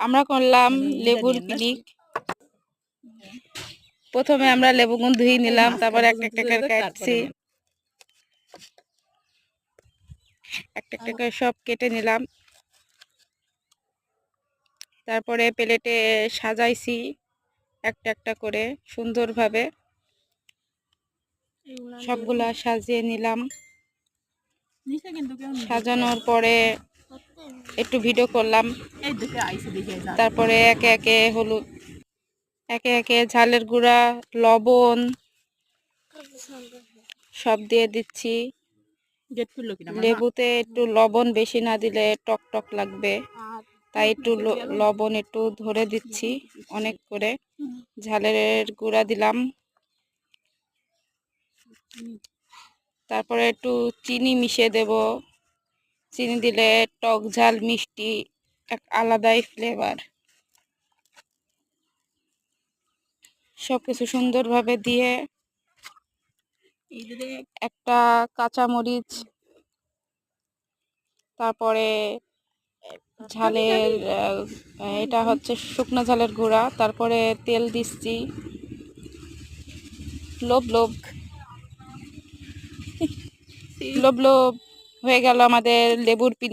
আমরা করলাম লেবুর পিকনিক। প্রথমে আমরা লেবুগুন ধুয়ে নিলাম, তারপর একটা একটা করে কাটছি, একটা একটা করে সব কেটে নিলাম। তারপরে প্লেটে সাজাইছি একটা একটা করে সুন্দরভাবে, সবগুলা সাজিয়ে নিলাম। সাজানোর পরে একটু ভিডিও করলাম। তারপরে একে একে হলুদ, একে একে ঝালের গুঁড়া, লবণ সব দিয়ে দিচ্ছি। লেবুতে একটু লবণ বেশি না দিলে টক টক লাগবে, তাই একটু লবণ একটু ধরে দিচ্ছি অনেক করে। ঝালের গুঁড়া দিলাম, তারপরে একটু চিনি মিশিয়ে দেব। চিনি দিলে টক ঝাল মিষ্টি এক আলাদাই ফ্লেভার। সবকিছু সুন্দরভাবে দিয়ে একটা কাঁচামরিচ, তারপরে ঝালের এটা হচ্ছে শুকনো ঝালের গুঁড়া, তারপরে তেল দিচ্ছি। লোভ লোভ লোভ লোভ হয়ে গেল আমাদের লেবুর পিকনিক।